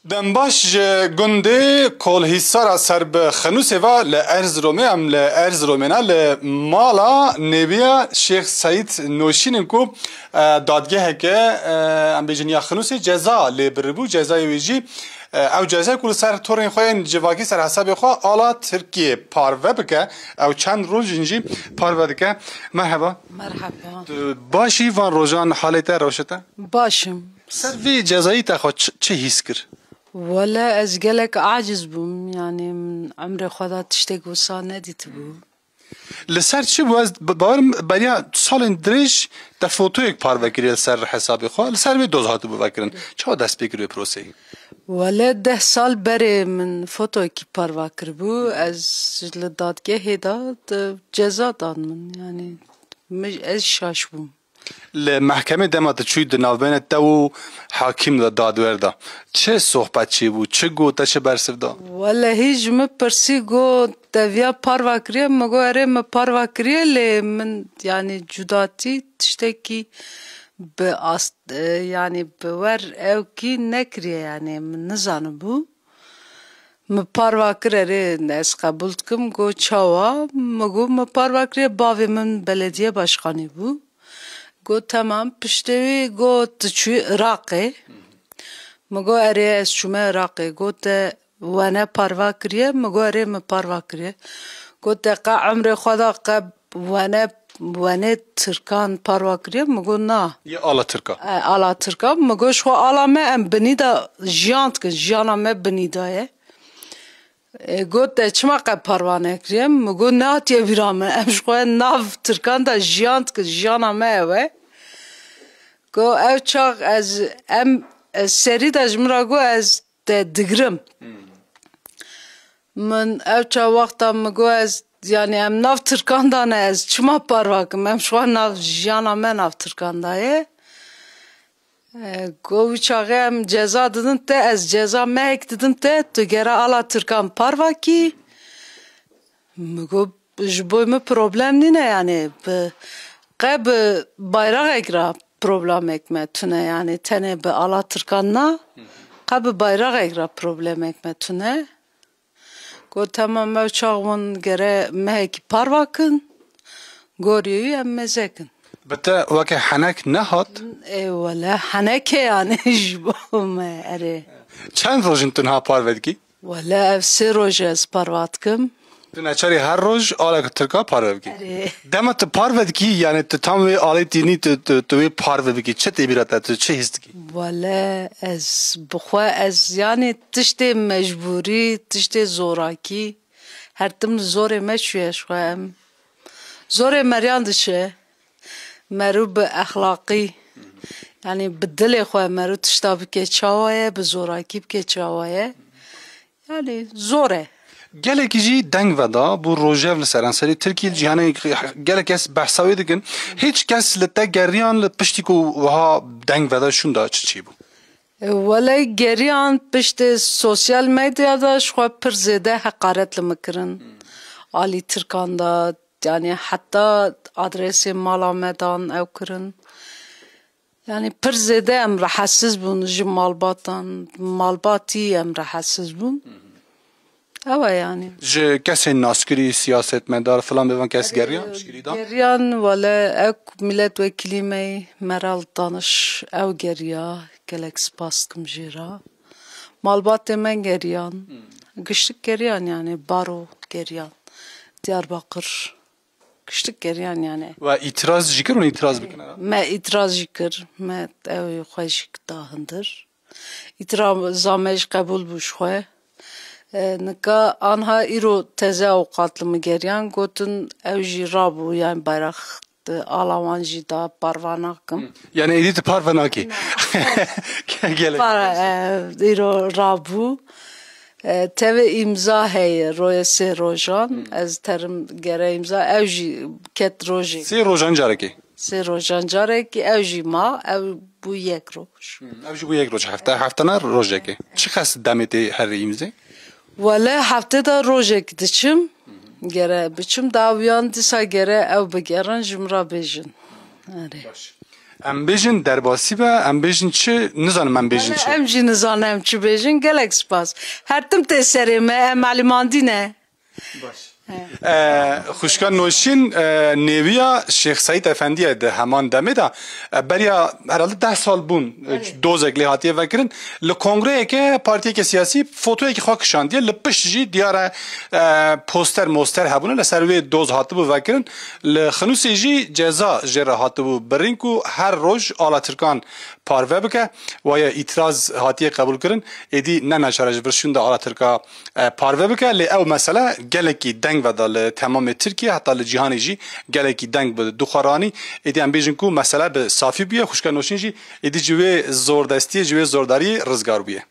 دنباش گنده کلهیسارا سر به خنوسه و لارزرومه ام لارزرومنا لمالا نبیا شیخ سعید نوشین کو دادگاه که ام بجنیا خنوسه جزا لبربو جزای ویجی او جزای کل سر تورین خوین جواکی سر حساب خو آلا ترکیه پارو بکه او چند روز اینجی پارو بکه. مرحبا. مرحبا. باشی وان روزان حالت روشته؟ باشم. سر وی جزایی تا خود چه حس کرد؟ ولا از گلک عاجز بوم یعنی من عمر خدا تشتگ وصا ندیت بوم. لسر چی بود؟ باورم برای سال دریج تا فوتو یک پار بکری لسر حساب خو لسر وی دوزهات بو بکرن چه دست بگیری پروسه؟ ولا 10 سال بره من فوتو کی پار بکر بو از لدادگاه داد جزا داد من یعنی مش از شاش بوم. لمحکمه دمات چوی دناوبین تو حاکم دادوردا چه صحبت چی بود چه گوته چه برسف دا ولا هیچ مپرسی گو دویا پارواکریه مگو اره مپارواکریه لی من یعنی جداتی تشتکی به یعنی بور او کی نکریه یعنی من نزانم بو مپارواکریه از قبول کم گو چاوا مگو مپارواکریه باوی من بلدیه باشخانی بو گو تمام پشتوی گو تچوی عراقی مگو اره از شما عراقی گو تا وانا پاروا کریه مگو اره مپاروا کریه گو تا قا عمر خدا قب وانا ترکان پاروا کریه مگو نا یه آلا ترکا آلا ترکا مگو شو آلا ما ام بنیدا جیانت کن جیانا ما بنیدایه گو تا چما قب پاروا نکریه مگو نا تیه ویرامه ام شو ناف ترکان دا جیانت کن جیانا ما اوه گو او چاق از ام سری دا جمرا گو از دگرم من او چا وقتا مگو از یعنی ام ناف ترکان دانه از چما پارواکم ام شوه ناف جیانا من ناف ترکان دایه گو چاقه ام جزا دادن ته از جزا مهک دادن ته تو گره آلا ترکان پارواکی مگو جبوی ما پروبلم نینه یعنی قب bayrak egra problem ekmetune yani tene be ala Türkanna qab bayrak egra problem ekmetune go tamam mevçağın gere mehek parvakın goryu emmezekin bete vake hanek nehat wala hanek yani jbom are çend rojin tunha parvedki wala ev se rojes parvatkim Naçari her roj ala Türka parvevki. Demet parvevki yani tam ve aletini tu parvevki çe tebirat çe histki. Valla az bxwa az yani tişte mecburi tişte zoraki her tim zore meşye şwam. Zore meryan dişe merub ahlaqi yani bedel xwa meru tişta bike çawaye be zoraki bike çawaye yani zore gelek jî deng veda bu rojev li seranseri Tirkiye cîhanê gelek kes behsawê dikin hiç kes li te geriyan li piştî ku wiha deng veda şûn da çi bû Wala geriyan piştî sosyal medyada şwa pir zêde heqaret li mikirin alî Tirkan da yani hatta adresê mala me dan ew kirin yani pir zêde em rahatsiz bûn ji malbatan malbatî em rahatsiz bûn Ava yani. Ji kesên naskirî siyasetmedar falan bevan kes geriyan Geriyan wala ew milletvekilî me Meral Danış ew geriya gelek spas dikim jê re malbatê me geriyan giştik geriyan yani baro geriyan Diyarbakır giştik geriyan yani ve itiraz jî kir û itiraz bikin me itiraz jî kir me ew xwe jî dahindir îtiraza me jî qebûl bû ji xwe Nika anha iro teze avukatlı mı geriyan gotun ev jî rabu yani bayrak alaman jî da parvanakim. Yani edit parvanaki. Gelek. İro rabu teve imza heye roya se rojan ez terim gere imza ev jî ket roji. Se rojan careki. Se rojan careki ev jî ma ev bu yek roj. Ev jî bu yek roj heftana rojeki. Çi xes demeti her imze? Valla haftada rojek diçim gere biçim daviyan disa gere ev bigeran jimra bejin. ام بیژن درباسی و ام بیژن چه نزانم ام بیژن چه ام جی نزانم چی بیژن گلک سپاس هر تم تسری ما معلوماتی نه باش خوشکان نوشین نیویا شیخ سعید افندی ده همان دمه دا بریا herhalde 10 سال بون دوزگلی هاتیه وکرن لکنگره که پارتی که سیاسی فوتوی که خاک شاندیه لپش جی دیاره پوستر موستر هبونه لسروی دوز هاتبو وکرن لخنوسی جی جزا جره هاتبو برینکو هر روز آلا ترکان پاروه بکه و یا اتراز هاتیه قبول کرن ایدی نه نشارج برشون ده آلا ترکا پاروه بکه لی او مسئله گلکی دنگ و دال تمام ترکیه حتی لجهانی جی گلکی دنگ بود دخارانی ایدی هم بیجن کو مسئله به صافی بیه خوشکن نوشین جی ایدی جوه زوردستی جوه زورداری رزگار بیه